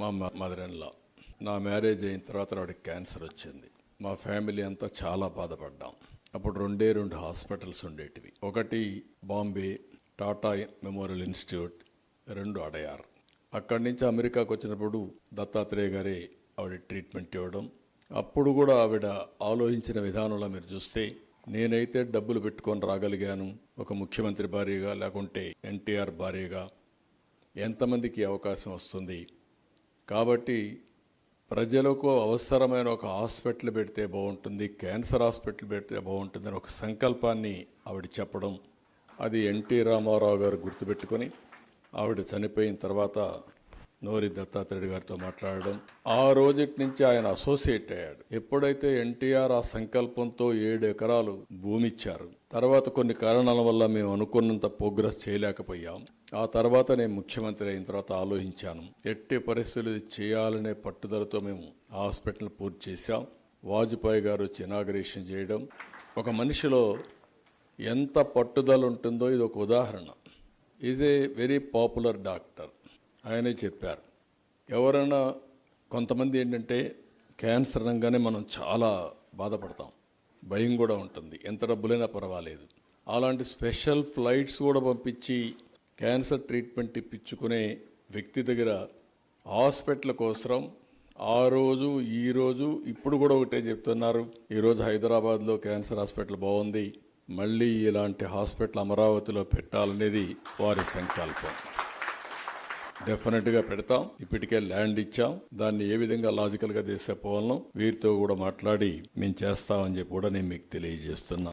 మా mother in law. నా marriage అయిన తర్వాత ఆవిడకి క్యాన్సర్ వచ్చింది. మా ఫ్యామిలీ అంతా చాలా బాధపడ్డాం. అప్పుడు రెండు హాస్పిటల్స్ ఉండేటివి. ఒకటి బాంబే టాటా మెమోరియల్ ఇన్స్టిట్యూట్, 2 అడయార్. అక్కడి నుంచి అమెరికాకు వచ్చినప్పుడు దత్తాత్రేయ గారే ఆవిడ ట్రీట్మెంట్ ఇవ్వడం. అప్పుడు కూడా ఆవిడ ఆలోచించిన విధానంలో మీరు చూస్తే, నేనైతే డబ్బులు పెట్టుకొని రాగలిగాను ఒక ముఖ్యమంత్రి భార్యగా, లేకుంటే ఎన్టీఆర్ భార్యగా ఎంతమందికి అవకాశం వస్తుంది. కాబట్టి ప్రజలకు అవసరమైన ఒక హాస్పిటల్ పెడితే బాగుంటుంది, క్యాన్సర్ హాస్పిటల్ పెడితే బాగుంటుంది అని ఒక సంకల్పాన్ని ఆవిడ చెప్పడం, అది ఎన్టీ రామారావు గారు గుర్తుపెట్టుకొని ఆవిడ చనిపోయిన తర్వాత నోరి దత్తాత్రేయ గారితో మాట్లాడడం. ఆ రోజుటి నుంచి ఆయన అసోసియేట్ అయ్యాడు. ఎప్పుడైతే ఎన్టీఆర్ ఆ సంకల్పంతో 7 ఎకరాలు భూమి ఇచ్చారు, తర్వాత కొన్ని కారణాల వల్ల మేము అనుకున్నంత ప్రోగ్రెస్ చేయలేకపోయాం. ఆ తర్వాత నేను ముఖ్యమంత్రి అయిన తర్వాత ఆలోచించాను, ఎట్టి పరిస్థితులు చేయాలనే పట్టుదలతో మేము హాస్పిటల్ పూర్తి చేశాం. వాజ్పేయి గారు వచ్చి ఇనాగరేషన్ చేయడం, ఒక మనిషిలో ఎంత పట్టుదల ఉంటుందో ఇది ఒక ఉదాహరణ. Is a very popular doctor. ఆయనే చెప్పారు, ఎవరైనా కొంతమంది ఏంటంటే క్యాన్సర్ అనగానే మనం చాలా బాధపడతాం, భయం కూడా ఉంటుంది, ఎంత డబ్బులైనా పర్వాలేదు. అలాంటి స్పెషల్ ఫ్లైట్స్ కూడా పంపించి క్యాన్సర్ ట్రీట్మెంట్ ఇప్పించుకునే వ్యక్తి దగ్గర హాస్పిటల్ కోసం ఆ రోజు ఈ రోజు ఇప్పుడు కూడా ఒకటే చెప్తున్నారు, ఈరోజు హైదరాబాద్లో క్యాన్సర్ హాస్పిటల్ బాగుంది, మళ్ళీ ఇలాంటి హాస్పిటల్ అమరావతిలో పెట్టాలనేది వారి సంకల్పం. డెఫినెట్గా పెడతాం. ఇప్పటికే ల్యాండ్ ఇచ్చాం, దాన్ని ఏ విధంగా లాజికల్గా తీసుకుపోవాలనో వీరితో కూడా మాట్లాడి మేము చేస్తామని చెప్పి కూడా నేను మీకు తెలియజేస్తున్నా.